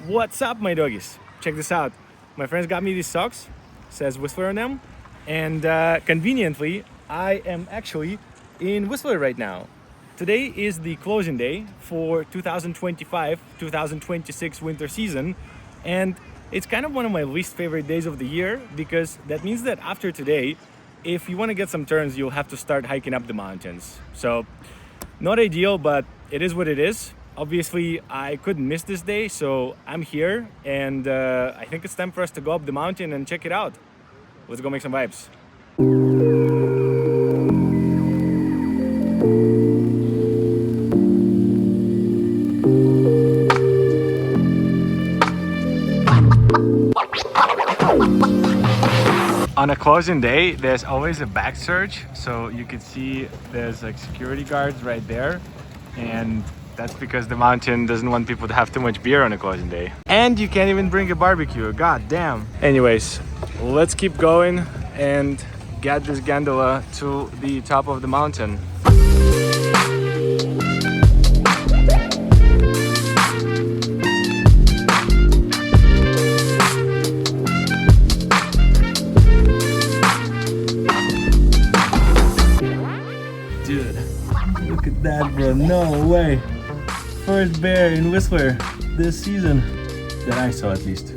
What's up, my doggies? Check this out. My friends got me these socks, says Whistler on them, and conveniently, I am actually in Whistler right now. Today is the closing day for 2025-2026 winter season, and it's kind of one of my least favorite days of the year because that means that after today, if you want to get some turns, you'll have to start hiking up the mountains. So, not ideal, but it is what it is. Obviously, I couldn't miss this day, so I'm here, and I think it's time for us to go up the mountain and check it out. Let's go make some vibes. On a closing day, there's always a back search, so you can see there's like security guards right there, and that's because the mountain doesn't want people to have too much beer on a closing day. And you can't even bring a barbecue, god damn. Anyways, let's keep going and get this gondola to the top of the mountain. Dude, look at that, bro, no way. First bear in Whistler this season, that I saw at least.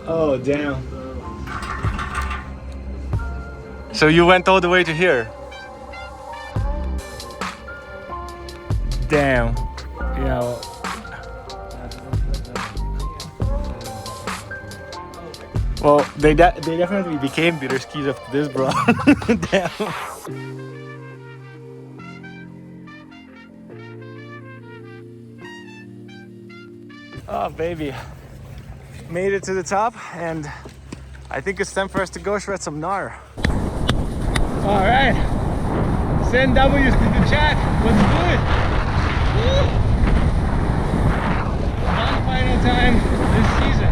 Oh, damn. So you went all the way to here? Damn. Yeah. Well, they definitely became bitter skis after this, bro. Damn. Oh, baby. Made it to the top, and I think it's time for us to go shred some gnar. All right. Send W's to the chat. Let's do it. Woo. One final time this season.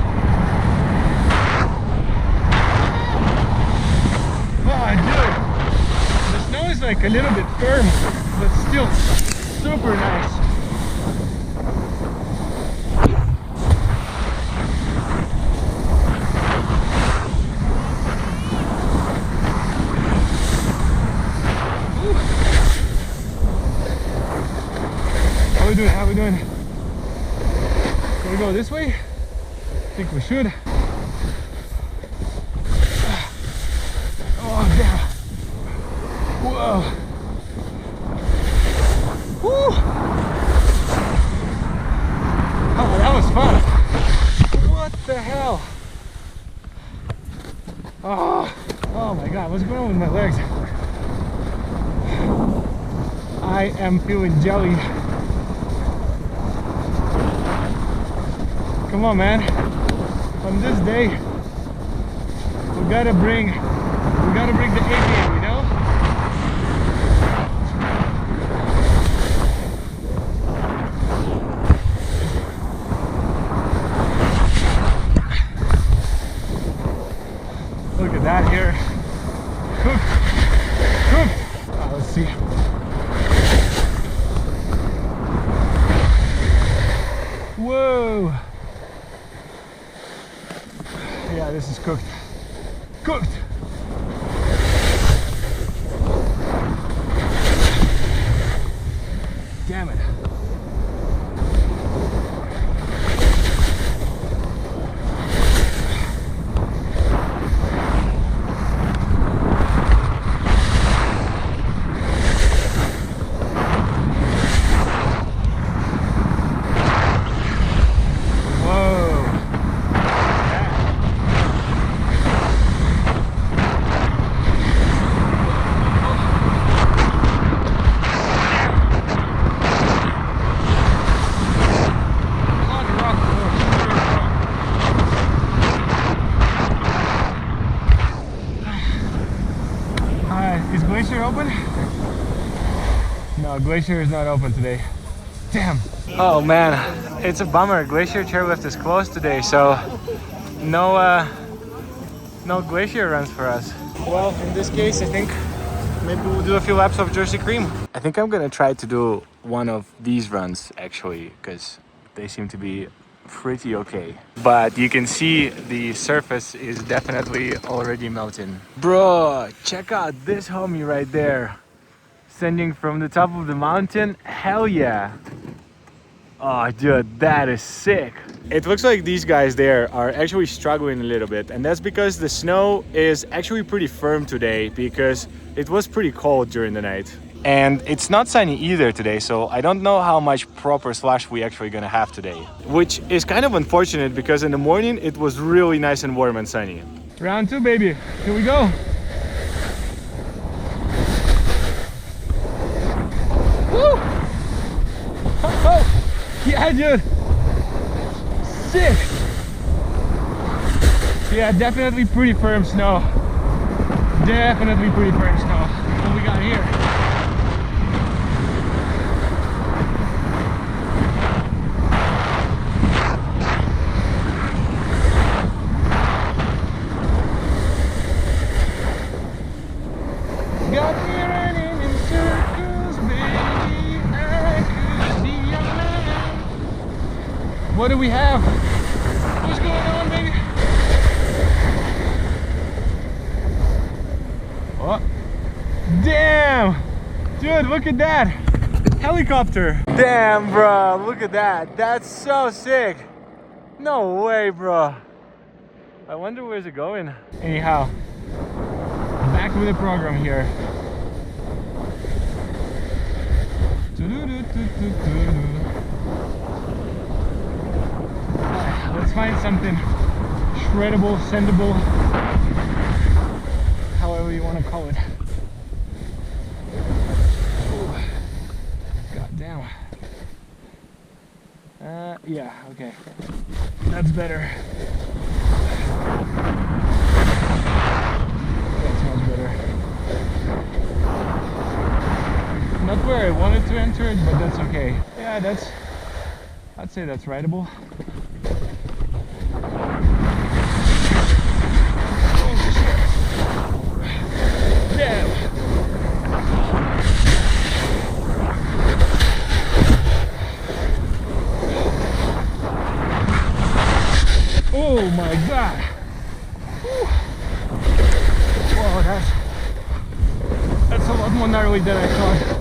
Oh, dude, the snow is like a little bit firm, but still super nice. Woo. How we doing? How we doing? Can we go this way? I think we should. Oh, damn. Whoa. Woo. Oh, that was fun. What the hell? Oh my God, what's going on with my legs? I am feeling jelly. Come on, man. On this day, we gotta bring the A game, you know? Look at that here. Cooked. Cooked. Let's see. Whoa. Yeah, this is cooked. Cooked. Damn it. Glacier open? No, Glacier is not open today. Damn. Oh man, it's a bummer. Glacier chairlift is closed today, so no no glacier runs for us. Well, in this case, I think maybe we'll do a few laps of Jersey Cream. I think I'm gonna try to do one of these runs actually, because they seem to be pretty okay. But you can see the surface is definitely already melting. Bro, check out this homie right there. Sending from the top of the mountain. Hell yeah. Oh, dude, that is sick. It looks like these guys there are actually struggling a little bit, and that's because the snow is actually pretty firm today because it was pretty cold during the night. And it's not sunny either today, so I don't know how much proper slush we actually gonna have today. Which is kind of unfortunate because in the morning it was really nice and warm and sunny. Round 2, baby. Here we go. Woo! Oh! Yeah, dude. Sick. Yeah, definitely pretty firm snow. Definitely pretty firm snow. What we got here? Got me running in circles, baby. I could be your man. What do we have? What's going on, baby? Oh, damn! Dude, look at that! Helicopter! Damn, bro, look at that. That's so sick. No way, bro. I wonder where's it going. Anyhow, back with the program here. Let's find something shreddable, sendable, however you want to call it. Ooh. God damn. Yeah, okay. That's better. That's much better. Not where I wanted to enter it, but that's okay. Yeah, I'd say that's rideable. Oh my god! Whew. Whoa, that's a lot more gnarly than I thought.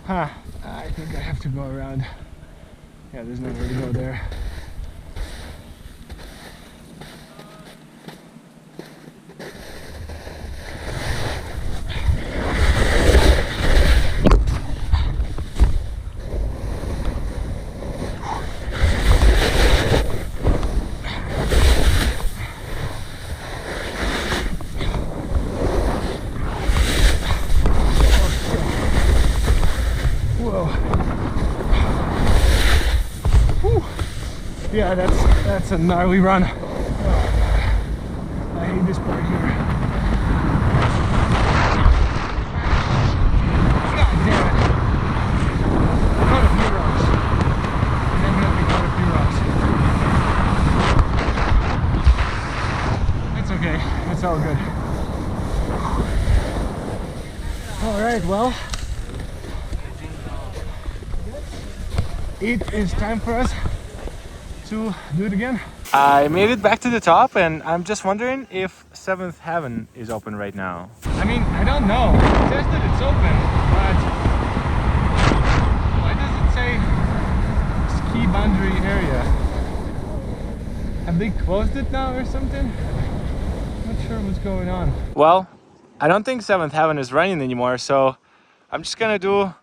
Huh, I think I have to go around. Yeah, there's nowhere to go there. Yeah, that's a gnarly run. Oh, I hate this part here. God damn it. Caught a few rocks. Definitely caught a few rocks. It's okay. It's all good. Alright, well, it is time for us to do it again. I made it back to the top and I'm just wondering if 7th Heaven is open right now. I mean, I don't know. It says that it's open, but why does it say ski boundary area? Have they closed it now or something? I'm not sure what's going on. Well, I don't think 7th Heaven is running anymore, so I'm just gonna do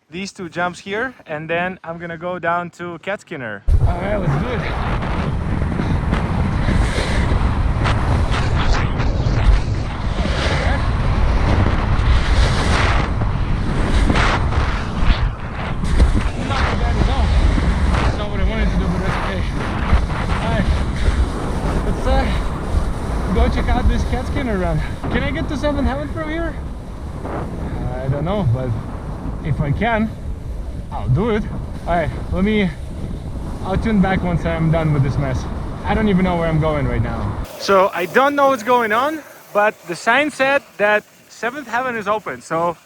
these 2 jumps here and then I'm gonna go down to Catskinner. Alright, let's do it. Skinner run. Can I get to 7th Heaven from here? I don't know, but if I can, I'll do it. Alright, I'll tune back once I'm done with this mess. I don't even know where I'm going right now. So I don't know what's going on, but the sign said that 7th Heaven is open, so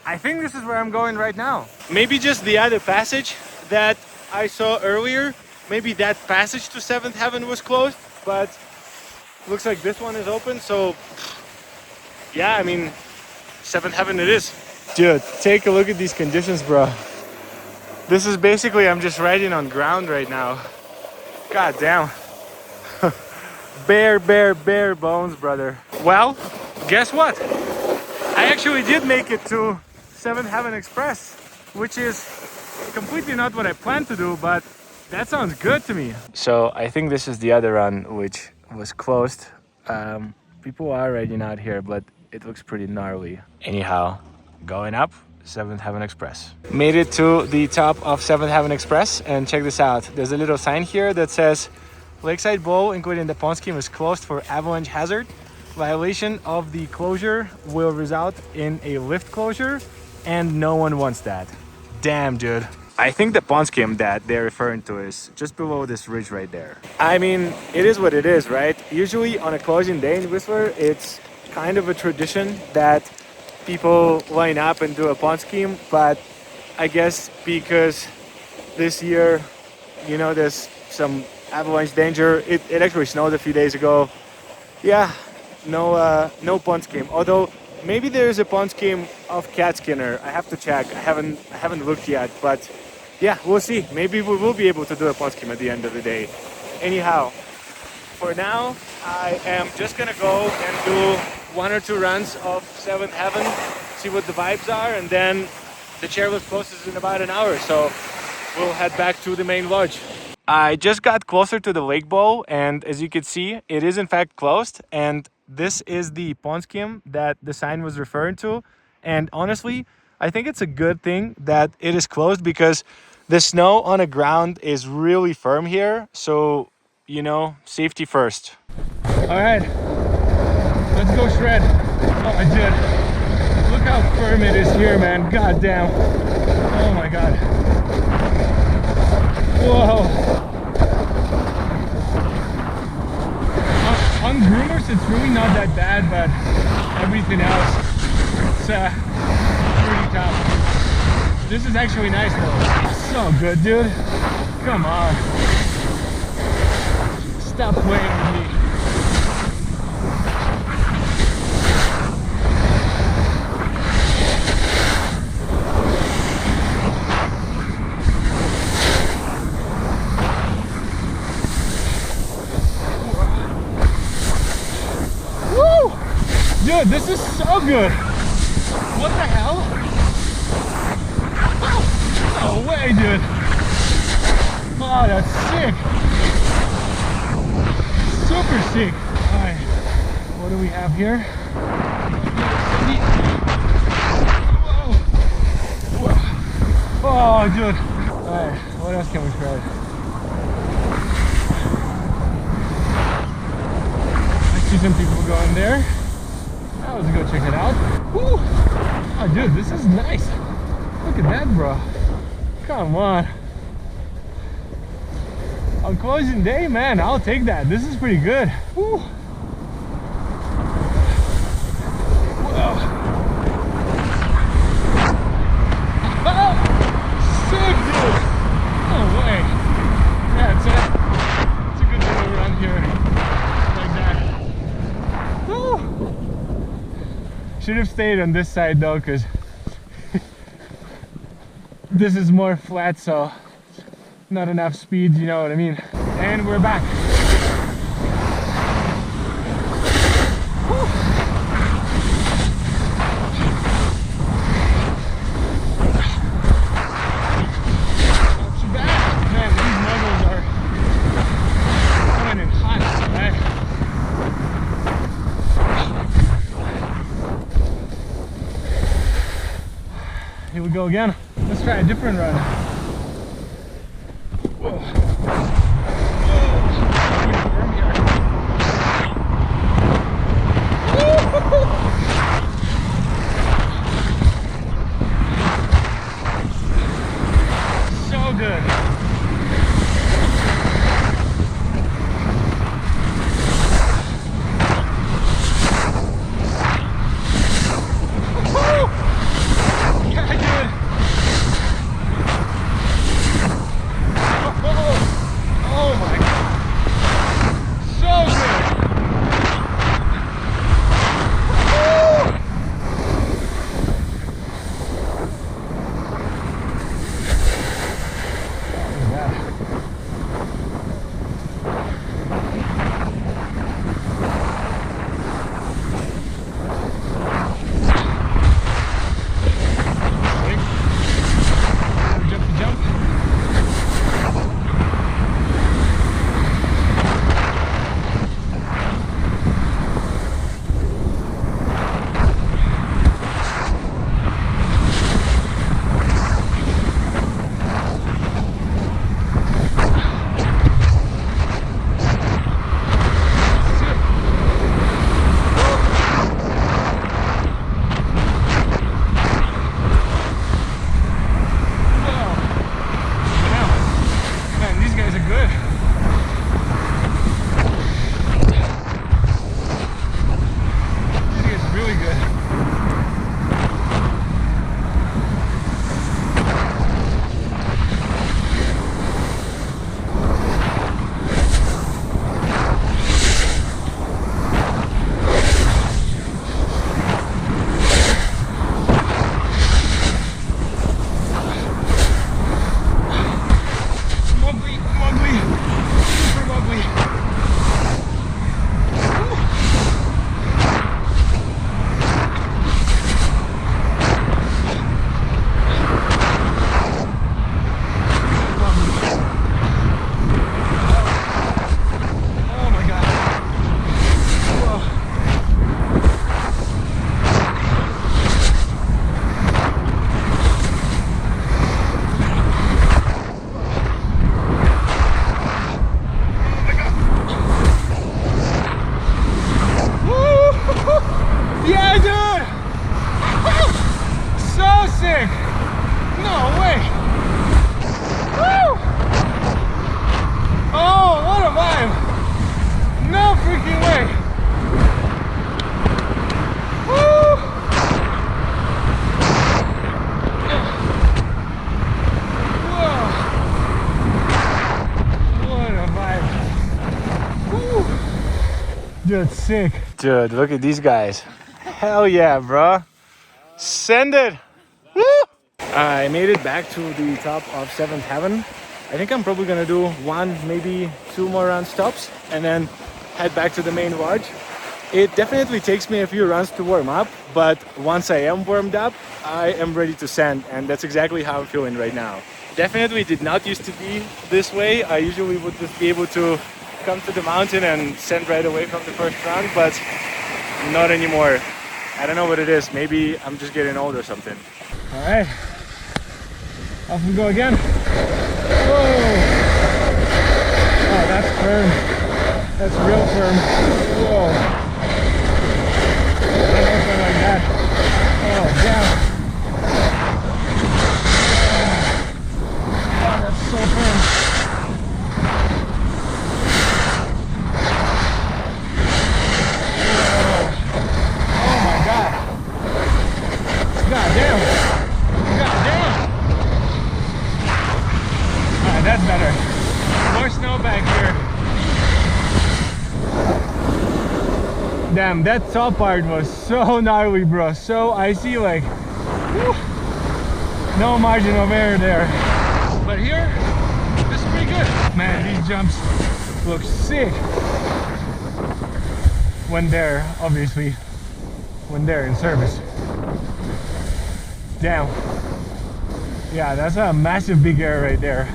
I think this is where I'm going right now. Maybe just the other passage that I saw earlier, maybe that passage to 7th Heaven was closed, but looks like this one is open, so yeah, I mean, 7th Heaven it is. Dude, take a look at these conditions, bro. This is basically, I'm just riding on ground right now. God damn. bare bones, brother. Well, guess what? I actually did make it to 7th Heaven Express, which is completely not what I planned to do, but that sounds good to me. So I think this is the other run, which was closed. People are riding out here, but it looks pretty gnarly. Anyhow, going up, 7th Heaven Express. Made it to the top of 7th Heaven Express, and check this out. There's a little sign here that says Lakeside Bowl, including the pond scheme, is closed for avalanche hazard. Violation of the closure will result in a lift closure, and no one wants that. Damn, dude. I think the pond scheme that they're referring to is just below this ridge right there. I mean, it is what it is, right? Usually on a closing day in Whistler, it's kind of a tradition that people line up and do a pond scheme, but I guess because this year, you know, there's some avalanche danger. It actually snowed a few days ago. Yeah, no pond scheme. Although maybe there's a pond scheme of cat skinner. I have to check. I haven't looked yet, but yeah, we'll see. Maybe we will be able to do a pond scheme at the end of the day. Anyhow, for now, I am just gonna go and do 1 or 2 runs of 7th Heaven, see what the vibes are, and then the chairlift closes in about an hour, so we'll head back to the main lodge. I just got closer to the lake bowl, and as you can see, it is in fact closed, and this is the pond scheme that the sign was referring to. And honestly, I think it's a good thing that it is closed because the snow on the ground is really firm here, so you know, safety first. All right, let's go shred. Oh, I did. Look how firm it is here, man. God damn. Oh my god. Whoa. On groomers, it's really not that bad, but everything else, it's pretty tough. This is actually nice though. So good, dude. Come on. Stop playing with me. Dude, this is so good. What the hell? No way, dude. Oh, that's sick. Super sick. Alright, what do we have here? Whoa. Oh, dude. Alright, what else can we try? I see some people going there. Let's go check it out. Woo. Oh, dude, this is nice. Look at that, bro. Come on. On closing day, man, I'll take that. This is pretty good. Woo. Whoa. Oh, sick, dude. No way. Yeah, it's a good little run here. Like that. Woo. Should have stayed on this side though, because this is more flat, so not enough speed, you know what I mean. And we're back. Whew. Not too bad. Man, these levels are coming in hot, right? Here we go again. Let's try a different run. Whoa. Whoa. good. Dude, sick. Dude, look at these guys. Hell yeah, bro. Send it. Woo! I made it back to the top of 7th Heaven. I think I'm probably gonna do 1, maybe 2 more round stops and then head back to the main lodge. It definitely takes me a few runs to warm up, but once I am warmed up, I am ready to send, and that's exactly how I'm feeling right now. Definitely did not used to be this way. I usually would just be able to come to the mountain and send right away from the first run, but not anymore. I don't know what it is. Maybe I'm just getting old or something. All right, off we go again. Whoa! Oh, that's firm. That's real firm. Whoa! Something like that. Oh, down. Oh, that's so firm. That's better. More snow back here. Damn, that top part was so gnarly, bro. So icy, like, whew, no margin of error there. But here, this is pretty good. Man, these jumps look sick. When they're, obviously, when they're in service. Damn. Yeah, that's a massive big error right there.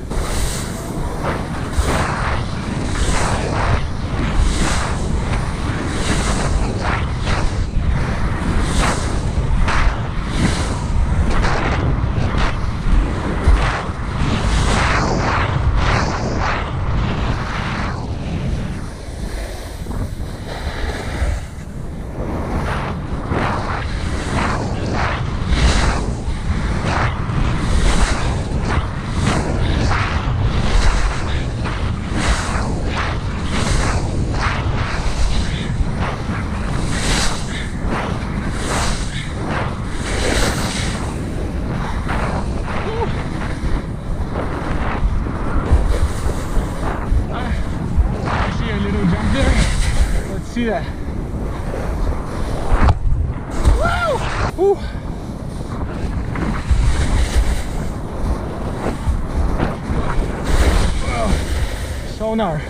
that. Woo! Woo! So gnar.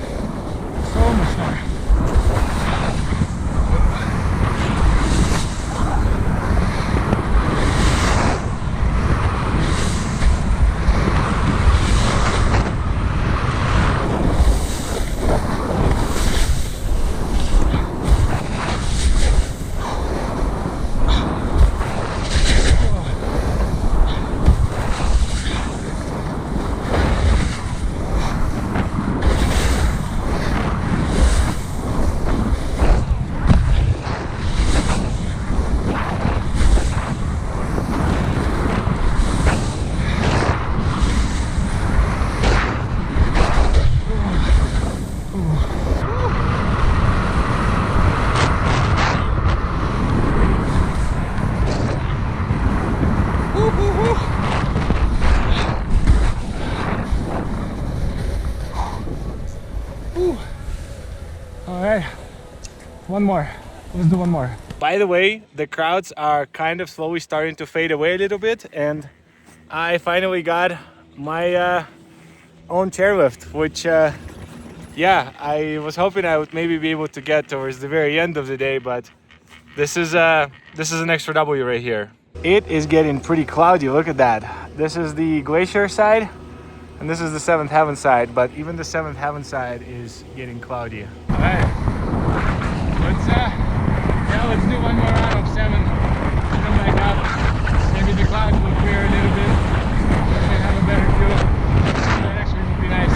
So much gnar. All right, one more. Let's do one more. By the way, the crowds are kind of slowly starting to fade away a little bit, and I finally got my own chairlift, which yeah, I was hoping I would maybe be able to get towards the very end of the day, but this is an extra W right here. It is getting pretty cloudy. Look at that. This is the glacier side, and this is the Seventh Heaven side, but even the Seventh Heaven side is getting cloudy. All right, let's do one more round of 7. Come back up. Maybe the clouds will clear a little bit. We may have a better view. That actually would be nice.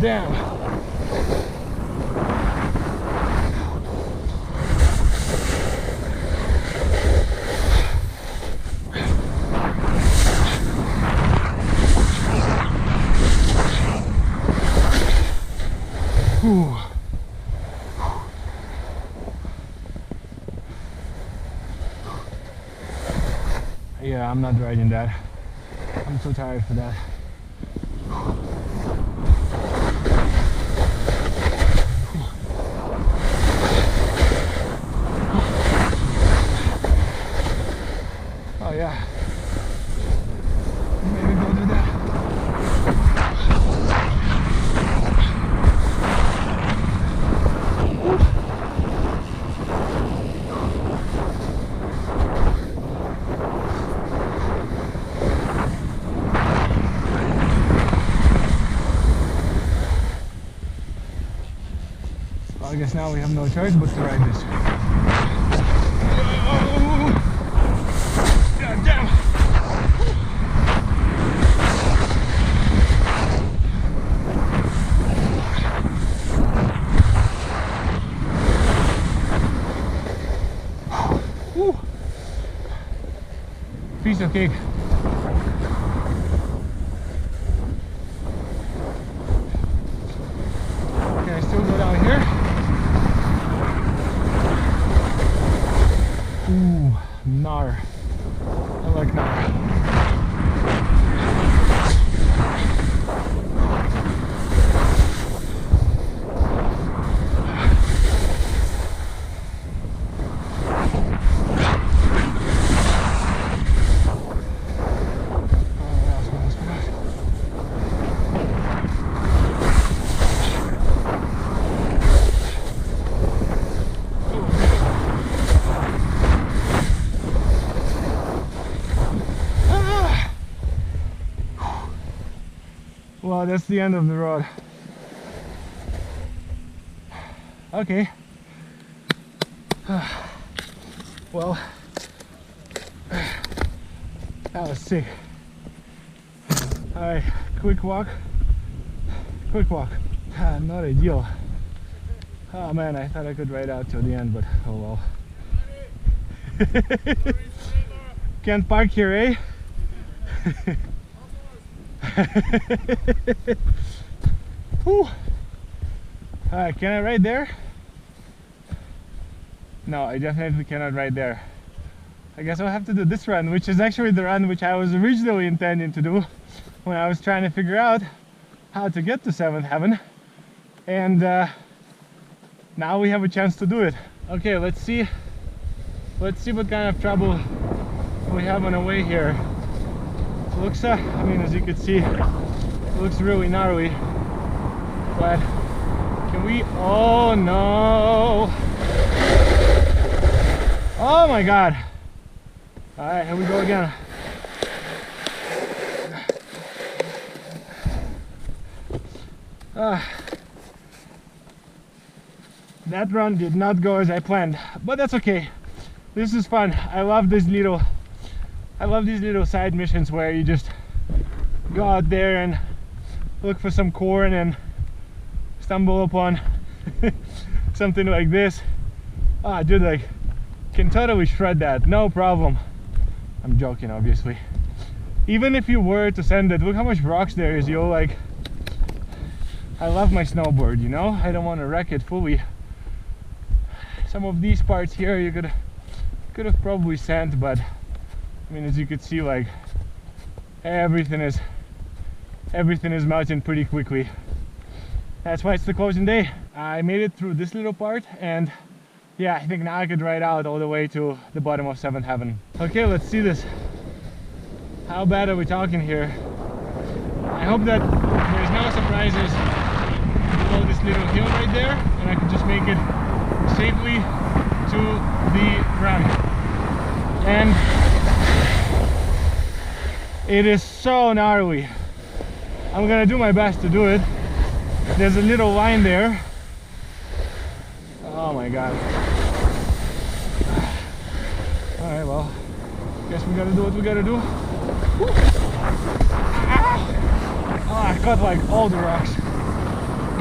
Damn. Whew. Yeah, I'm not riding that. I'm too tired for that. Oh yeah. Maybe go do that. Well, I guess now we have no choice but to ride this. God damn. Woo. Piece of cake. Can I still go down here? Ooh, gnar. I like gnar. Well, that's the end of the road. Okay. Well, that was sick. Alright, quick walk. Quick walk. Not ideal. Oh man, I thought I could ride out till the end, but oh well. Can't park here, eh? Whew. Alright, can I ride there? No, I definitely cannot ride there. I guess I'll have to do this run, which is actually the run which I was originally intending to do when I was trying to figure out how to get to 7th Heaven. And now we have a chance to do it. Okay, let's see what kind of trouble we have on the way here. Looks, I mean, as you can see, it looks really gnarly, but can we, oh no, oh my god. All right, here we go again. That run did not go as I planned, but that's okay. This is fun. I love these little side missions where you just go out there and look for some corn and stumble upon something like this. Ah, dude, like, can totally shred that, no problem. I'm joking, obviously. Even if you were to send it, look how much rocks there is, yo. Like, I love my snowboard, you know? I don't want to wreck it fully. Some of these parts here you could have probably sent, but I mean, as you could see, like, everything is melting pretty quickly. That's why it's the closing day. I made it through this little part, and yeah, I think now I could ride out all the way to the bottom of 7th Heaven. Okay, let's see this. How bad are we talking here? I hope that there's no surprises below this little hill right there, and I can just make it safely to the run. And it is so gnarly. I'm gonna do my best to do it. There's a little line there. Oh my god. Alright, well, guess we gotta do what we gotta do. Oh, I got like all the rocks.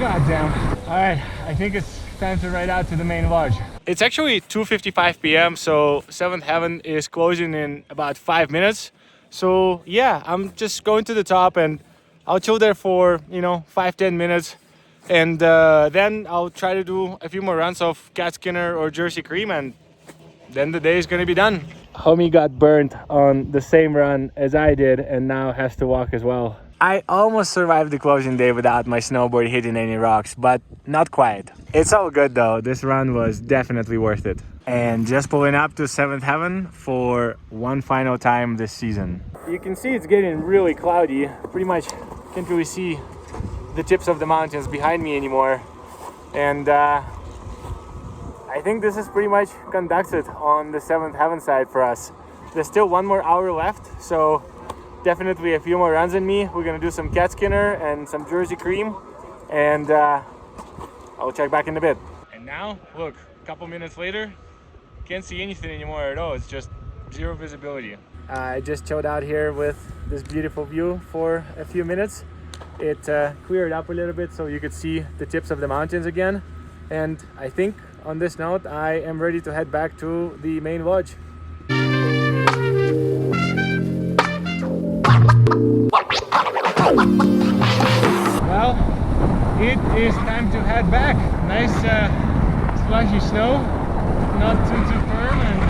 God damn. Alright, I think it's time to ride out to the main lodge. It's actually 2:55 p.m. so 7th Heaven is closing in about 5 minutes. So yeah, I'm just going to the top and I'll chill there for, you know, 5-10 minutes. And then I'll try to do a few more runs of Cat Skinner or Jersey Cream, and then the day is gonna be done. Homie got burnt on the same run as I did and now has to walk as well. I almost survived the closing day without my snowboard hitting any rocks, but not quite. It's all good though. This run was definitely worth it. And just pulling up to 7th Heaven for one final time this season. You can see it's getting really cloudy. Pretty much can't really see the tips of the mountains behind me anymore. And I think this is pretty much conducted on the 7th Heaven side for us. There's still 1 more hour left, so definitely a few more runs in me. We're gonna do some Cat Skinner and some Jersey Cream, and I'll check back in a bit. And now, look, a couple minutes later, can't see anything anymore at all. It's just zero visibility. I just chilled out here with this beautiful view for a few minutes. It cleared up a little bit so you could see the tips of the mountains again. And I think on this note, I am ready to head back to the main lodge. Well, it is time to head back. Nice slushy snow, not too firm, and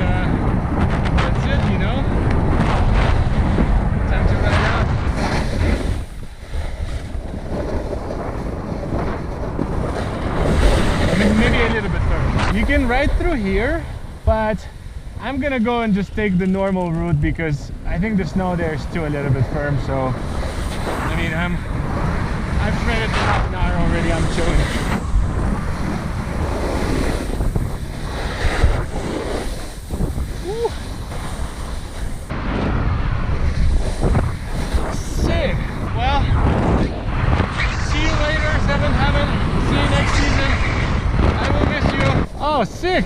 that's it, you know. Time to ride out. Maybe a little bit firm. You can ride through here, but I'm gonna go and just take the normal route because I think the snow there is still a little bit firm. So I mean, I've threaded for half an hour already. I'm chilling. Woo. Sick. Well, see you later, Seventh Heaven. See you next season. I will miss you. Oh, sick.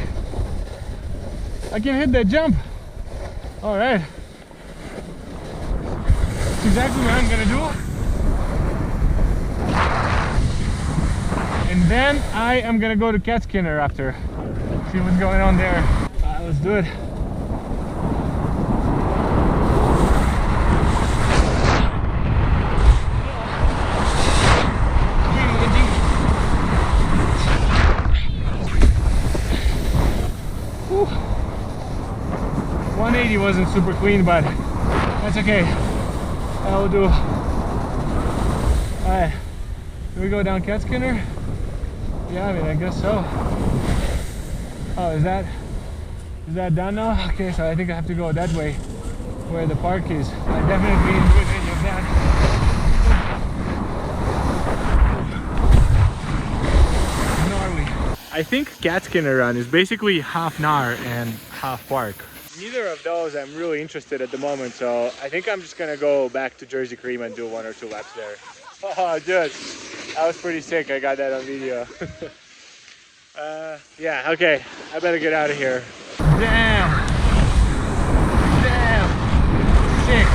I can hit that jump. All right. That's exactly what I'm gonna do. And then I am gonna go to Cat Skinner after. See what's going on there. Let's do it. Whew. 180 wasn't super clean, but that's okay. That will do. Alright, do we go down Cat Skinner? Yeah, I mean, I guess so. Oh, is that done now? Okay, so I think I have to go that way, where the park is. I definitely enjoyed any of that. Gnarly. I think Cat Skinner Run is basically half Nar and half park. Neither of those I'm really interested at the moment, so I think I'm just gonna go back to Jersey Cream and do 1 or 2 laps there. Oh, dude, that was pretty sick. I got that on video. Yeah, okay, I better get out of here. Damn, sick.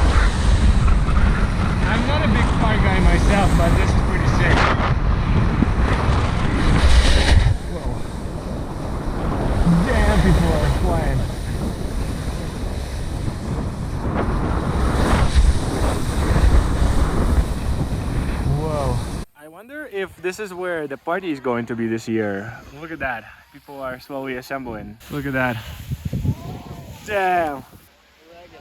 I'm not a big park guy myself, but this is pretty sick. Whoa. Damn, people are flying. I wonder if this is where the party is going to be this year. Look at that. People are slowly assembling. Look at that. Damn.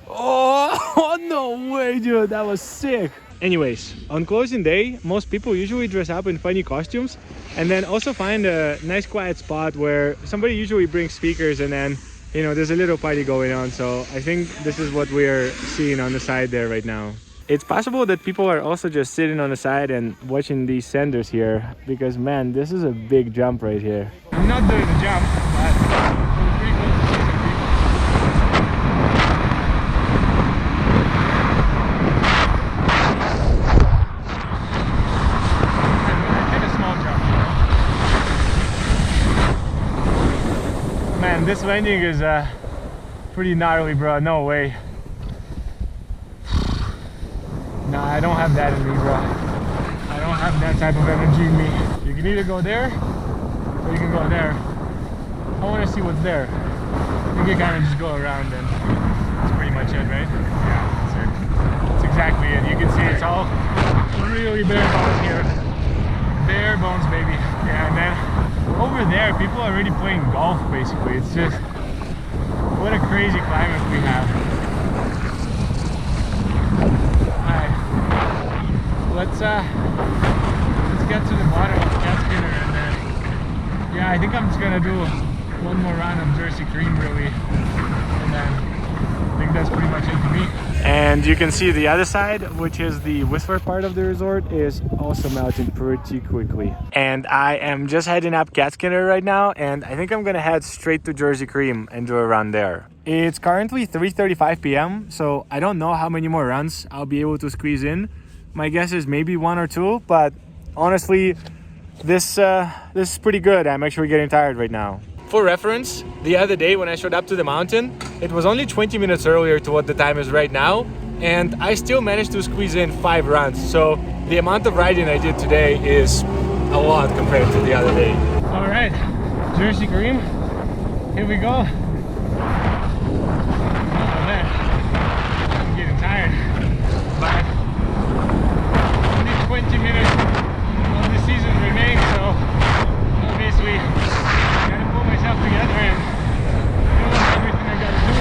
Oh, no way, dude. That was sick. Anyways, on closing day, most people usually dress up in funny costumes and then also find a nice quiet spot where somebody usually brings speakers and then, you know, there's a little party going on. So I think this is what we're seeing on the side there right now. It's possible that people are also just sitting on the side and watching these senders here because, man, this is a big jump right here. I'm not doing the jump, but it's pretty cool to see some people. I did a small jump. Man, this landing is pretty gnarly, bro. No way. No, I don't have that in me, bro. I don't have that type of energy in me. You can either go there, or you can go there. I want to see what's there. You can kind of just go around and that's pretty much it, right? Yeah, that's it. That's exactly it. You can see it's all really bare bones here. Bare bones, baby. Yeah, and then over there, people are already playing golf, basically. It's just, what a crazy climate we have. Let's get to the bottom of Cat Skinner and then, yeah, I think I'm just gonna do one more round of Jersey Cream really, and then I think that's pretty much it for me. And you can see the other side, which is the Whistler part of the resort, is also melting pretty quickly. And I am just heading up Cat Skinner right now, and I think I'm gonna head straight to Jersey Cream and do a run there. It's currently 3:35 p.m. so I don't know how many more runs I'll be able to squeeze in. My guess is maybe 1 or 2, but honestly, this is pretty good. I'm actually getting tired right now. For reference, the other day when I showed up to the mountain, it was only 20 minutes earlier to what the time is right now, and I still managed to squeeze in 5 runs. So the amount of riding I did today is a lot compared to the other day. All right, Jersey Cream, here we go. Oh man, I'm getting tired, but 20 minutes of the season remain, so obviously gotta pull myself together and do everything I gotta do.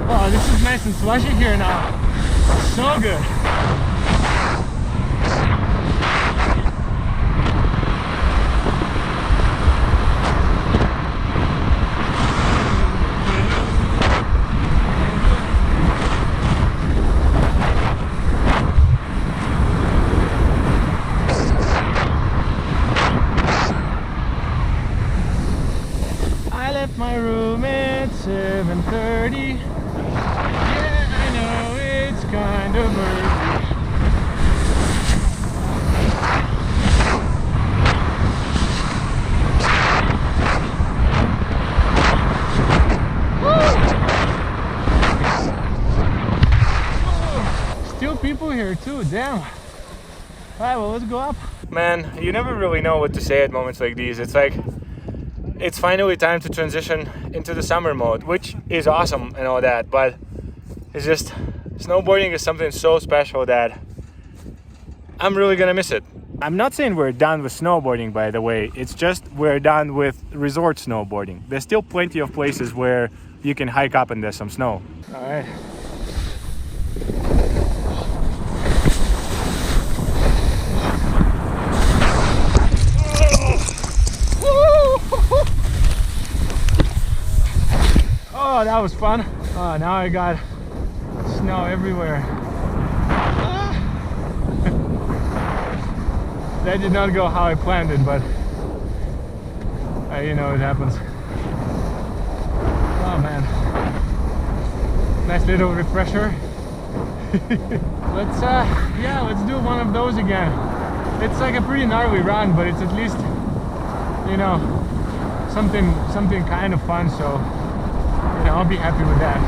Oh, this is nice and slushy here now. So good. I left my room at 7:30. Yeah, I know it's kind of early. Still people here too, damn. Alright, well, let's go up. Man, you never really know what to say at moments like these. It's like, it's finally time to transition into the summer mode, which is awesome and all that, but it's just, snowboarding is something so special that I'm really gonna miss it. I'm not saying we're done with snowboarding, by the way. It's just we're done with resort snowboarding. There's still plenty of places where you can hike up and there's some snow. All right. Oh, that was fun. Oh, now I got snow everywhere. That did not go how I planned it, but you know, it happens. Oh man, nice little refresher. Let's do one of those again. It's like a pretty gnarly run, but it's at least, you know, something kind of fun, so you know, I'll be happy with that.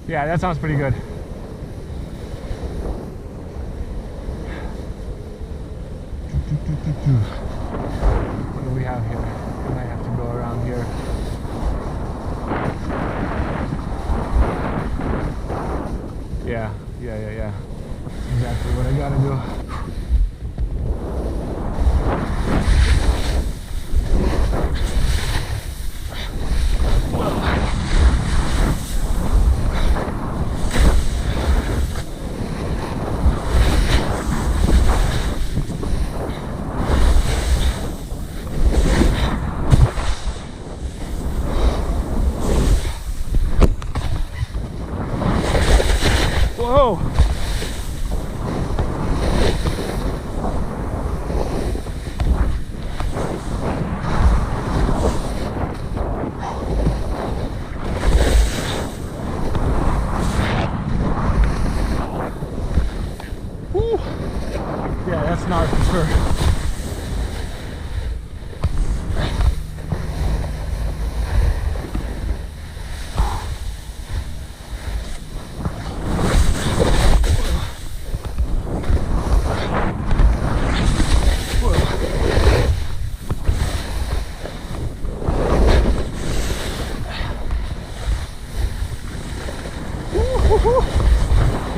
Yeah, that sounds pretty good. What do we have here? I might have to go around here. Yeah. That's exactly what I gotta do. Whoa! Woo. Yeah, that's not for sure.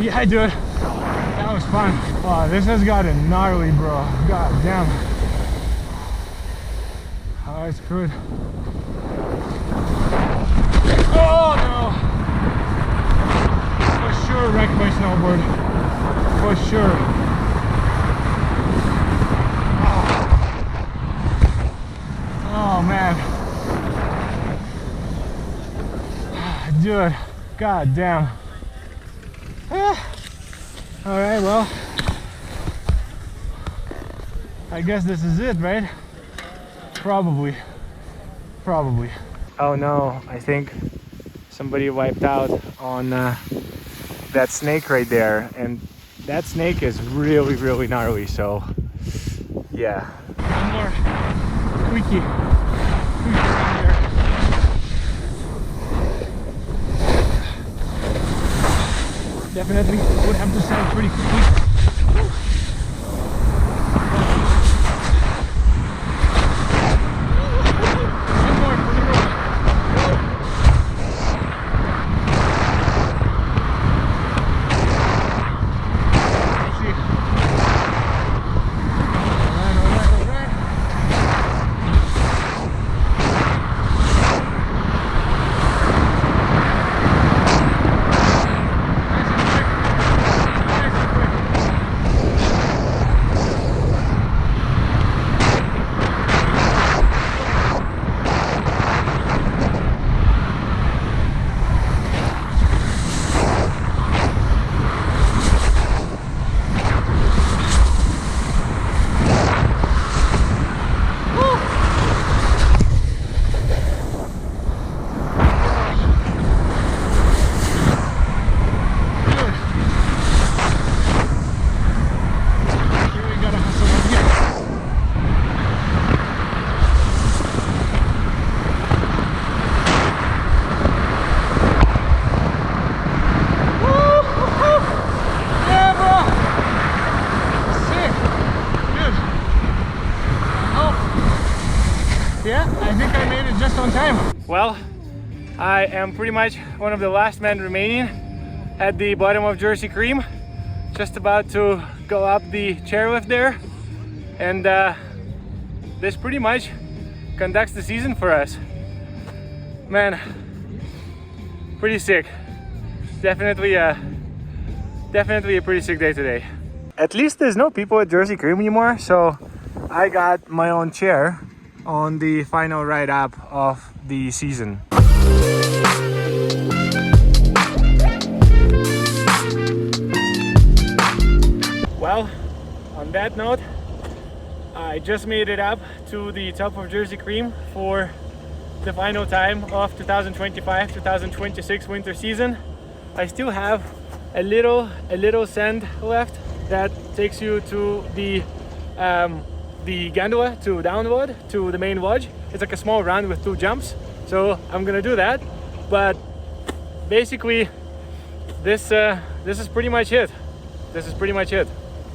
Yeah, dude, that was fun. Oh, this has gotten gnarly, bro. God damn. Oh, it's good. Oh no! For sure wrecked my snowboard. For sure. Oh man. Dude, god damn. All right, well, I guess this is it, right? Probably. Oh no, I think somebody wiped out on that snake right there, and that snake is really, really gnarly, so yeah. One more squeaky around here. Definitely would have to sound pretty quick. I am pretty much one of the last men remaining at the bottom of Jersey Cream, just about to go up the chairlift there, and this pretty much conducts the season for us. Man, pretty sick. Definitely a pretty sick day today. At least there's no people at Jersey Cream anymore, so I got my own chair on the final ride up of the season. Well, on that note, I just made it up to the top of Jersey Cream for the final time of 2025-2026 winter season. I still have a little sand left that takes you to the gondola to downward to the main lodge. It's like a small run with 2 jumps, so I'm gonna do that. But basically, this is pretty much it.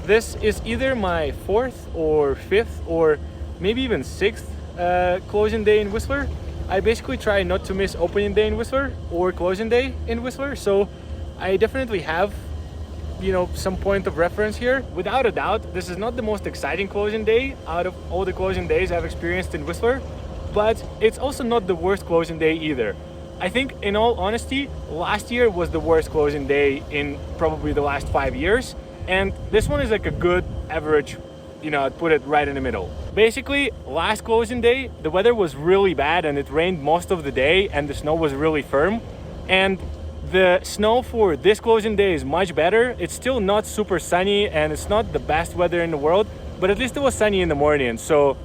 This is either my 4th or 5th or maybe even 6th closing day in Whistler. I basically try not to miss opening day in Whistler or closing day in Whistler, so I definitely have, you know, some point of reference here. Without a doubt, this is not the most exciting closing day out of all the closing days I've experienced in Whistler, but it's also not the worst closing day either. I think, in all honesty, last year was the worst closing day in probably the last 5 years, and this one is like a good average, you know, I'd put it right in the middle. Basically, last closing day, the weather was really bad and it rained most of the day and the snow was really firm. And the snow for this closing day is much better. It's still not super sunny and it's not the best weather in the world, but at least it was sunny in the morning, so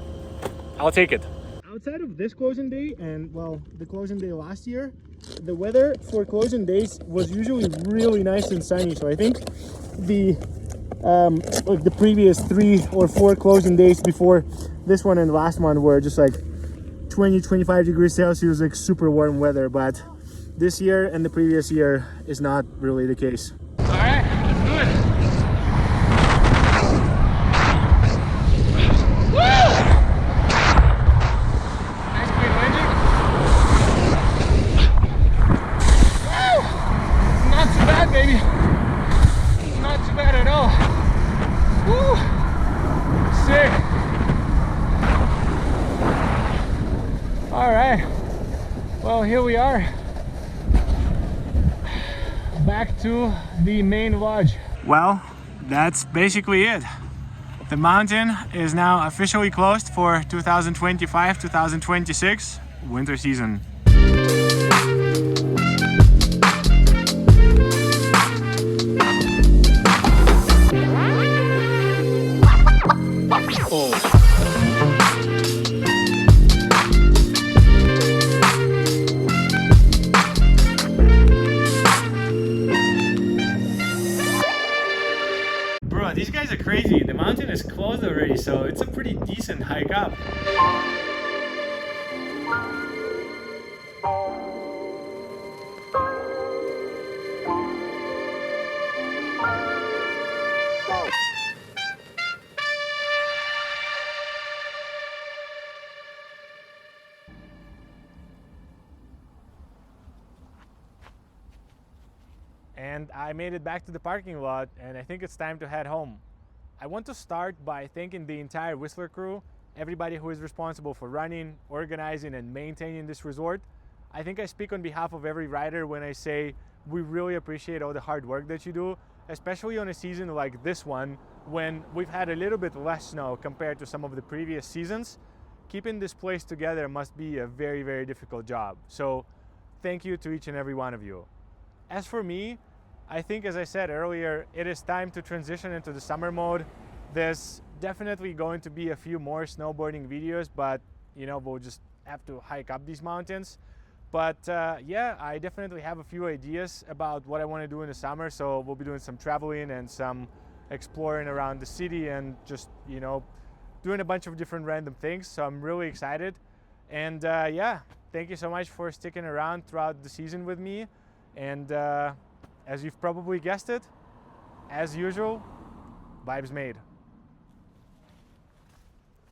I'll take it. Outside of this closing day and, well, the closing day last year, the weather for closing days was usually really nice and sunny, so I think like the previous 3 or 4 closing days before this one and the last one were just like 20-25 degrees Celsius, like super warm weather, but this year and the previous year is not really the case. All right, let's do it. Woo! Nice clean landing. Woo! Not too bad, baby. Not too bad at all. Woo! Sick. All right. Well, here we are. Back to the main lodge. Well, that's basically it. The mountain is now officially closed for 2025-2026 winter season. Bro, these guys are crazy. The mountain is closed already, so it's a pretty decent hike up. And I made it back to the parking lot, and I think it's time to head home. I want to start by thanking the entire Whistler crew, everybody who is responsible for running, organizing, and maintaining this resort. I think I speak on behalf of every rider when I say we really appreciate all the hard work that you do, especially on a season like this one, when we've had a little bit less snow compared to some of the previous seasons. Keeping this place together must be a very, very difficult job. So thank you to each and every one of you. As for me, I think, as I said earlier, it is time to transition into the summer mode. There's definitely going to be a few more snowboarding videos, but you know, we'll just have to hike up these mountains. But yeah, I definitely have a few ideas about what I want to do in the summer. So we'll be doing some traveling and some exploring around the city and just, you know, doing a bunch of different random things. So I'm really excited. And yeah, thank you so much for sticking around throughout the season with me. And as you've probably guessed it, as usual, vibes made.